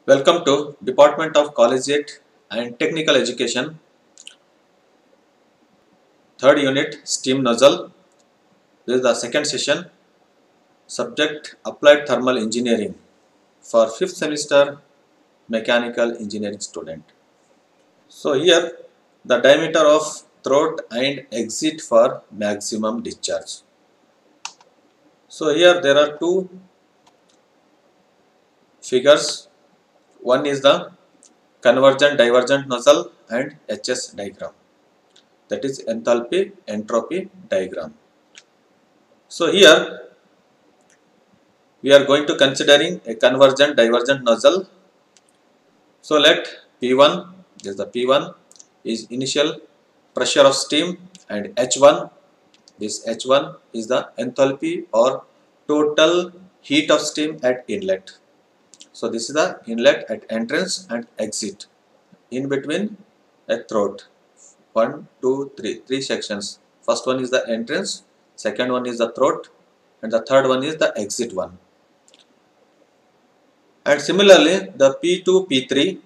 Welcome to Department of Collegiate and Technical Education, third unit Steam Nozzle. This is the second session, subject Applied Thermal Engineering for 5th semester Mechanical Engineering student. So here the diameter of throat and exit for maximum discharge. So here there are two figures. One is the convergent divergent nozzle and HS diagram, that is enthalpy entropy diagram. So here we are going to considering a convergent divergent nozzle. So let P1, this is the P1 is initial pressure of steam, and H1, this H1 is the enthalpy or total heat of steam at inlet. So this is the inlet at entrance and exit, in between a throat. 1, 2, 3, three sections. First one is the entrance, second one is the throat, and the third one is the exit one. And similarly the P2, P3,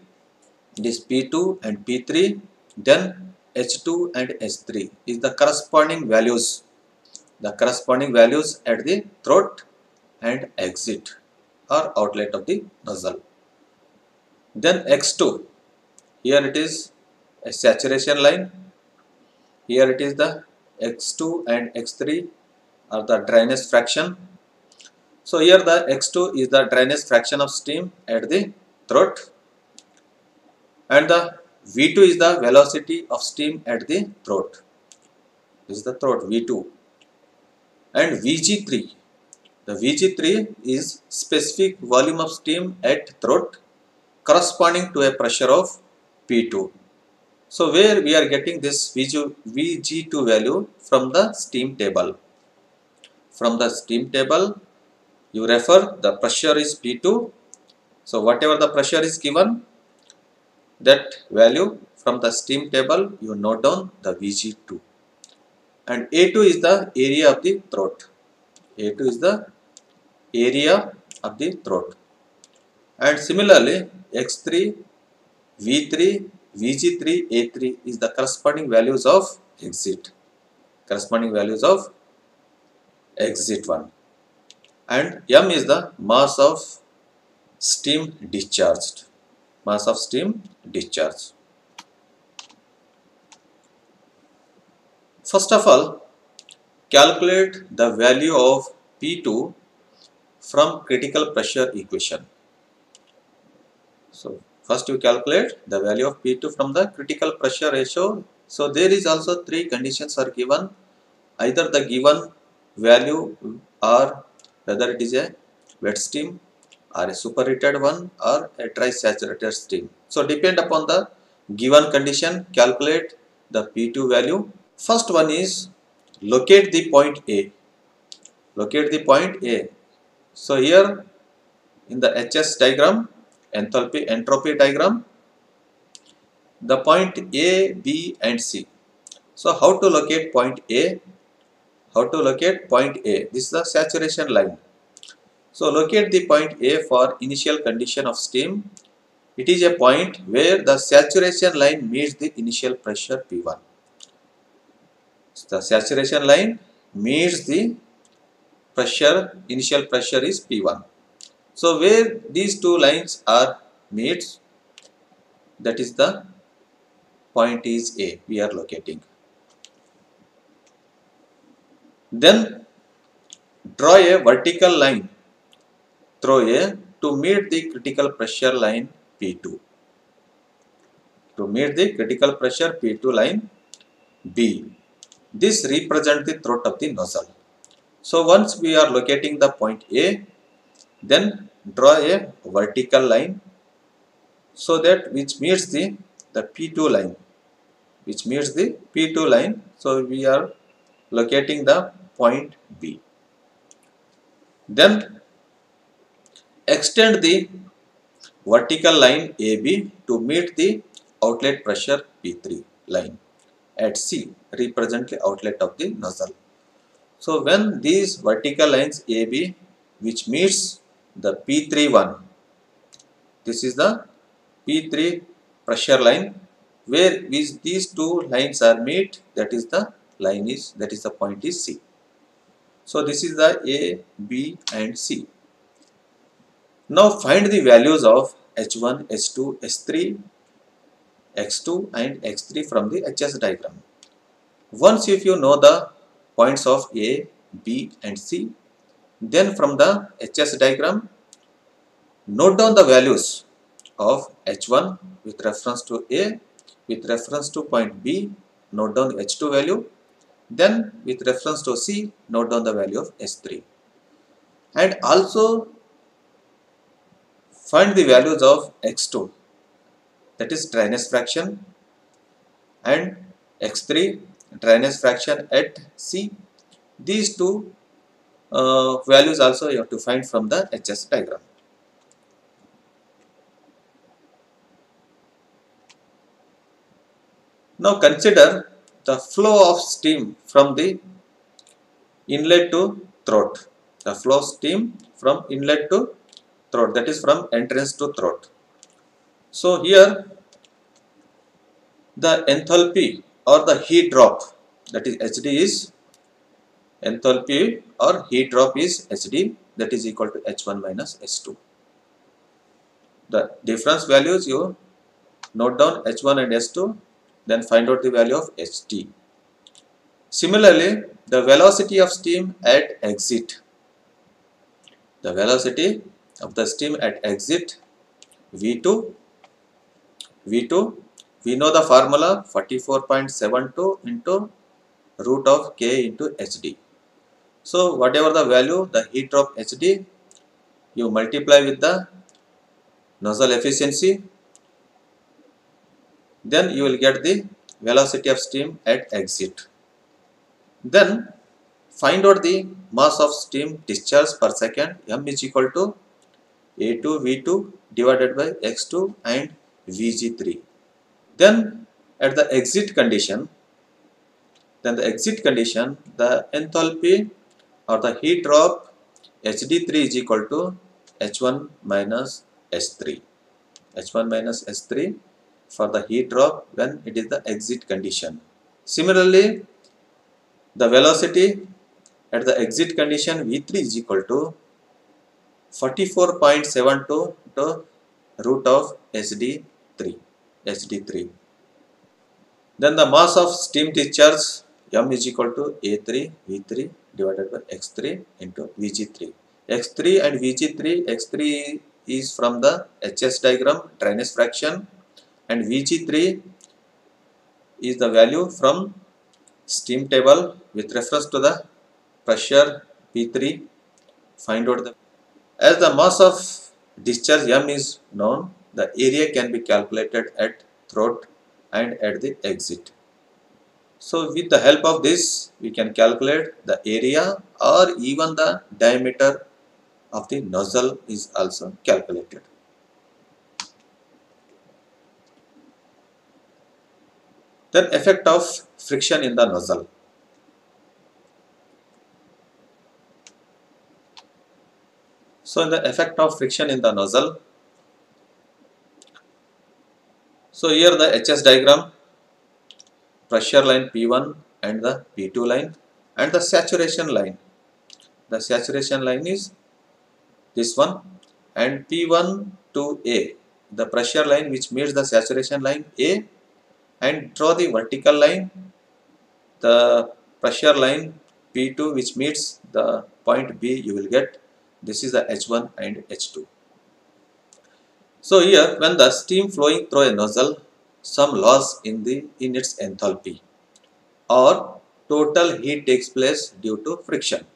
this P2 and P3, then H2 and H3 is the corresponding values at the throat and exit or outlet of the nozzle. Then X2, here it is a saturation line, here it is the X2 and X3 are the dryness fraction. So here the X2 is the dryness fraction of steam at the throat, and the V2 is the velocity of steam at the throat. This is the throat V2. And VG3, the VG3 is specific volume of steam at throat corresponding to a pressure of P2. So where we are getting this VG2 value from the steam table. From the steam table you refer the pressure is P2. So whatever the pressure is given, that value from the steam table you note down the VG2. And A2 is the area of the throat. A2 is the area of the throat. And similarly X3, V3, VG3, A3 is the corresponding values of exit. Exit 1. And M is the mass of steam discharged. First of all, calculate the value of P2 from critical pressure equation. So first you calculate the value of P2 from the critical pressure ratio. So there is also three conditions are given, either the given value or whether it is a wet steam or a superheated one or a dry saturated steam. So depend upon the given condition, calculate the P2 value. First one is locate the point A. So here in the HS diagram, entropy diagram, the point A, B and C. So how to locate point A? This is the saturation line. So locate the point A for initial condition of steam. It is a point where the saturation line meets the initial pressure P1. The saturation line meets the initial pressure is P1. So where these two lines are meets, that is the point is A, we are locating. Then draw a vertical line through A to meet the critical pressure line P2. To meet the critical pressure P2 line B. This represents the throat of the nozzle. So once we are locating the point A, then draw a vertical line so that which meets the P2 line. So we are locating the point B. Then extend the vertical line AB to meet the outlet pressure P3 line at C, represent the outlet of the nozzle. So when these vertical lines AB which meets the P3 one, this is the P3 pressure line, where these two lines are meet, that is the point is C. So this is the A, B and C. Now find the values of H1, H2, H3, X2 and X3 from the HS diagram. Once if you know the points of A, B and C, then from the HS diagram, note down the values of H1 with reference to A, with reference to point B, note down the H2 value, then with reference to C, note down the value of H3. And also find the values of X2, that is dryness fraction, and X3, dryness fraction at C. These two values also you have to find from the HS diagram. Now consider the flow of steam from the inlet to throat. The flow of steam from inlet to throat, that is from entrance to throat. So here the enthalpy or the heat drop, that is HD, is enthalpy or heat drop is HD, that is equal to H1 minus H2. The difference values you note down H1 and H2, then find out the value of HD. Similarly, the velocity of steam at exit, the velocity of the steam at exit V2, we know the formula 44.72 into root of K into HD. So whatever the value, the heat drop HD, you multiply with the nozzle efficiency, then you will get the velocity of steam at exit. Then find out the mass of steam discharge per second. M is equal to A2 V2 divided by X2 and Vg3. Then at the exit condition, the enthalpy or the heat drop HD3 is equal to H1 minus S3. H1 minus S3 for the heat drop when it is the exit condition. Similarly, the velocity at the exit condition V3 is equal to 44.72 to root of HD3. Then the mass of steam discharge M is equal to A3 V3 divided by X3 into Vg3. X3 and Vg3, X3 is from the HS diagram, dryness fraction, and Vg3 is the value from steam table with reference to the pressure P3. Find out the, as the mass of discharge M is known, the area can be calculated at throat and at the exit. So with the help of this, we can calculate the area or even the diameter of the nozzle is also calculated. Then effect of friction in the nozzle. So in the effect of friction in the nozzle, so here the HS diagram, pressure line P1 and the P2 line and the saturation line. The saturation line is this one, and P1 to A, the pressure line which meets the saturation line A, and draw the vertical line, the pressure line P2 which meets the point B, you will get this is the H1 and H2. So here when the steam flowing through a nozzle, some loss in its enthalpy or total heat takes place due to friction.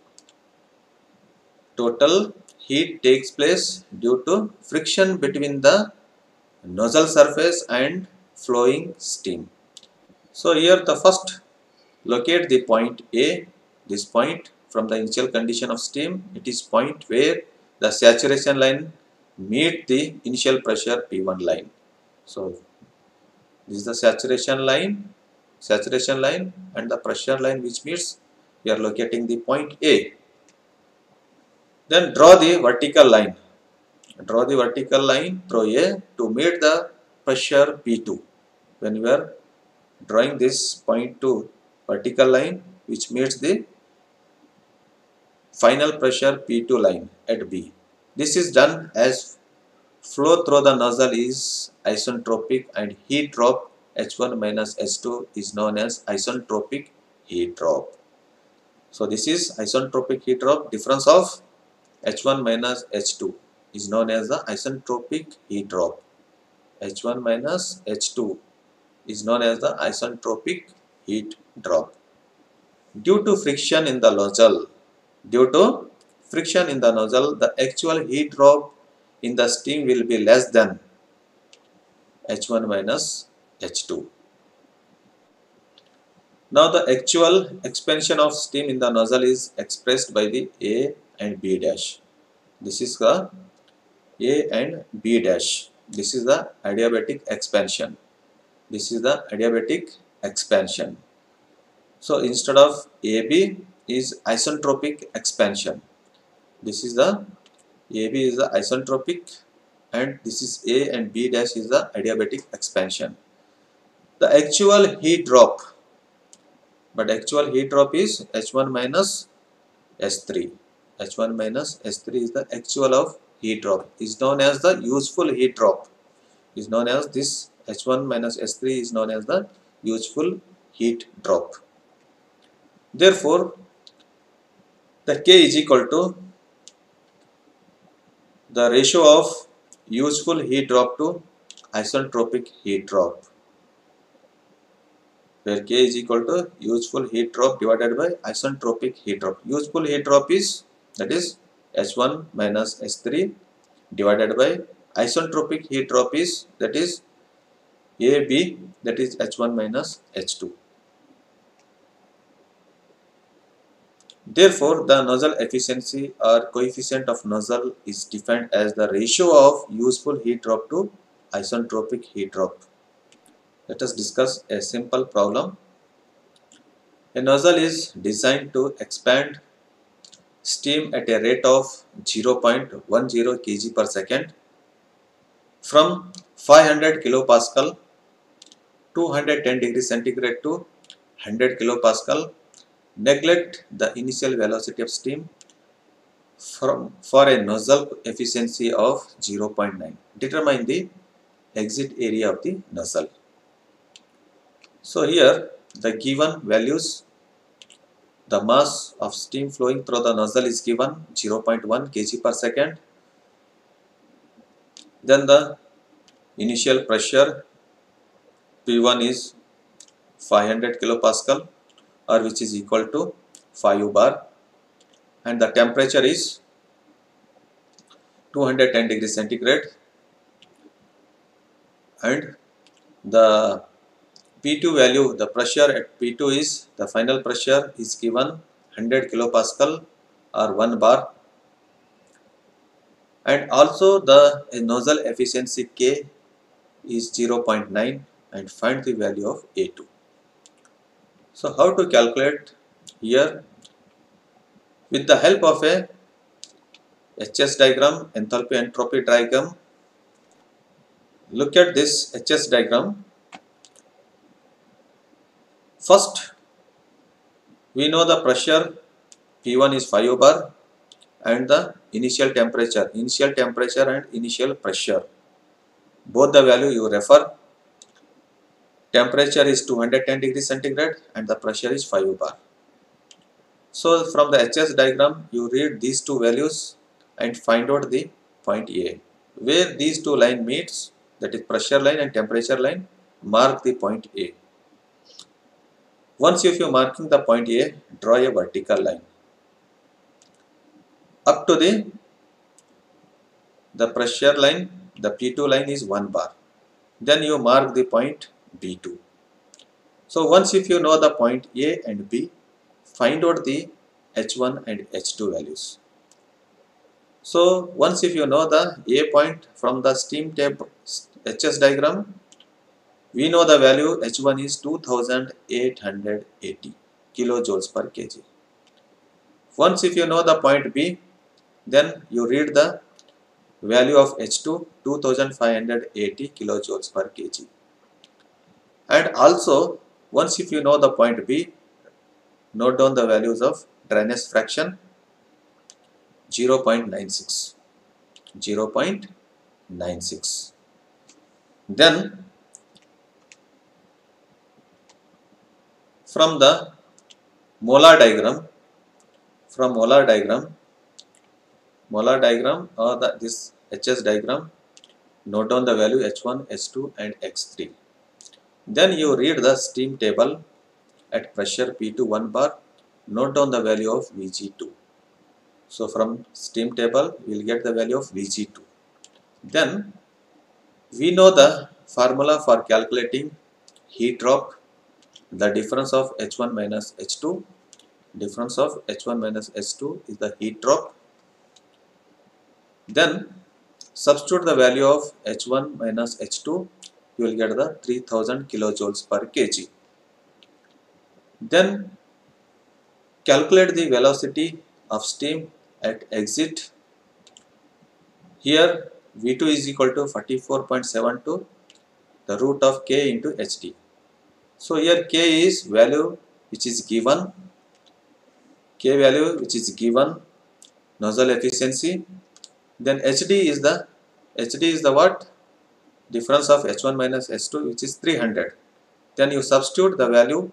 Total heat takes place due to friction between the nozzle surface and flowing steam. So here the first locate the point A, this point from the initial condition of steam, it is point where the saturation line meet the initial pressure P1 line. So this is the saturation line and the pressure line which meets, we are locating the point A. Then draw the vertical line Draw the vertical line through A to meet the pressure P2. When we are drawing this point to vertical line which meets the final pressure P2 line at B. This is done as flow through the nozzle is isentropic and heat drop H1 minus H2 is known as isentropic heat drop. So this is isentropic heat drop. Difference of H1 minus H2 is known as the isentropic heat drop. H1 minus H2 is known as the isentropic heat drop. Due to friction in the nozzle, the actual heat drop in the steam will be less than H1 minus H2. Now the actual expansion of steam in the nozzle is expressed by the A and B dash. This is the A and B dash. This is the adiabatic expansion. This is the adiabatic expansion. So instead of AB is isentropic expansion. This is the AB is the isentropic and this is A and B dash is the adiabatic expansion. The actual heat drop, is H1 minus S3. H1 minus S3 is the actual of heat drop. Is known as the useful heat drop. Is known as this H1 minus S3 is known as the useful heat drop. Therefore, the K is equal to the ratio of useful heat drop to isentropic heat drop, where K is equal to useful heat drop divided by isentropic heat drop. Useful heat drop is, that is, H1 minus S3 divided by isentropic heat drop is, that is, AB, that is H1 minus H2. Therefore, the nozzle efficiency or coefficient of nozzle is defined as the ratio of useful heat drop to isentropic heat drop. Let us discuss a simple problem. A nozzle is designed to expand steam at a rate of 0.10 kg per second from 500 kilopascal, 210 degrees centigrade to 100 kilopascal. Neglect the initial velocity of steam for a nozzle efficiency of 0.9. Determine the exit area of the nozzle. So here the given values, the mass of steam flowing through the nozzle is given 0.1 kg per second. Then the initial pressure P1 is 500 kilopascal, or which is equal to 5 bar, and the temperature is 210 degrees centigrade, and the P2 value, the pressure at P2 is, the final pressure is given 100 kilopascal or 1 bar, and also the nozzle efficiency K is 0.9, and find the value of A2. So how to calculate here? With the help of a HS diagram, enthalpy entropy diagram. Look at this HS diagram. First, we know the pressure P1 is 5 bar and the initial temperature and initial pressure. Both the value you refer. Temperature is 210 degrees centigrade and the pressure is 5 bar. So from the HS diagram, you read these two values and find out the point A. Where these two lines meets, that is pressure line and temperature line, mark the point A. Once if you marking the point A, draw a vertical line up to the pressure line. The P2 line is 1 bar. Then you mark the point B2. So once if you know the point A and B, find out the H1 and H2 values. So once if you know the A point from the steam temp HS diagram, we know the value H1 is 2880 kilojoules per kg. Once if you know the point B, then you read the value of H2 2580 kilojoules per kg. And also, once if you know the point B, note down the values of dryness fraction 0.96. 0.96. Then from the molar diagram, or this HS diagram, note down the value H1, H2 and X3. Then you read the steam table at pressure P2 1 bar, note down the value of Vg2. So from steam table we will get the value of Vg2. Then we know the formula for calculating heat drop, the difference of H1 minus H2. Difference of H1 minus H2 is the heat drop. Then substitute the value of H1 minus H2, you will get the 3000 kilojoules per kg. Then calculate the velocity of steam at exit. Here V2 is equal to 44.72, the root of K into HD. So here K is value which is given, nozzle efficiency. Then HD is the what? Difference of H1 minus H2, which is 300. Then you substitute the value.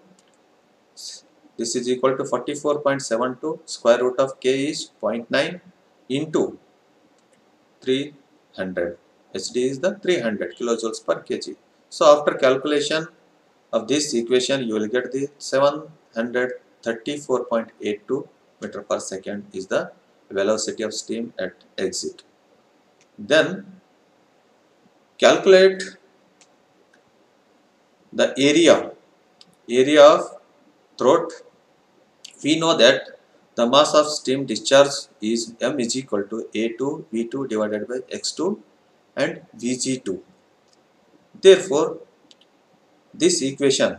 This is equal to 44.72, square root of K is 0.9 into 300. HD is the 300 kilojoules per kg. So after calculation of this equation, you will get the 734.82 meter per second is the velocity of steam at exit. Then calculate the area of throat. We know that the mass of steam discharge is M is equal to A2 V2 divided by X2 and Vg2. Therefore, this equation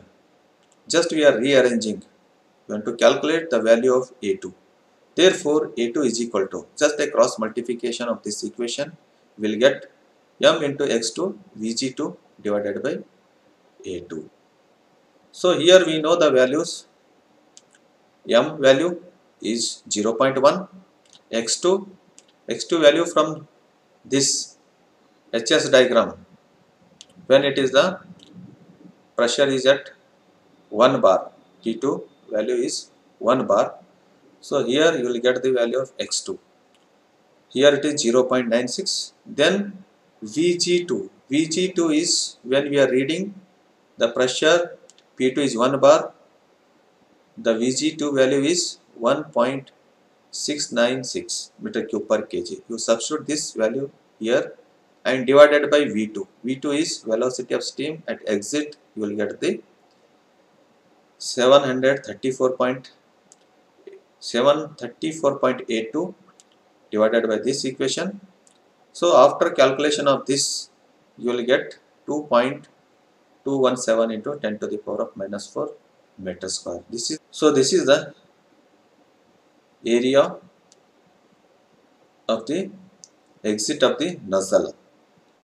just we are rearranging. We want to calculate the value of A2. Therefore, A2 is equal to, just a cross multiplication of this equation, we will get M into X2 Vg2 divided by A2. So here we know the values. M value is 0.1, X2 value from this HS diagram, when it is the pressure is at 1 bar, T2 value is 1 bar. So here you will get the value of X2. Here it is 0.96. Then Vg2. Vg2 is when we are reading the pressure P2 is 1 bar. The Vg2 value is 1.696 meter cube per kg. You substitute this value here and divided by V2. V2 is velocity of steam at exit. You will get the 734.82 divided by this equation. So after calculation of this, you will get 2.217 into 10 to the power of minus 4 meter square. This is the area of the exit of the nozzle.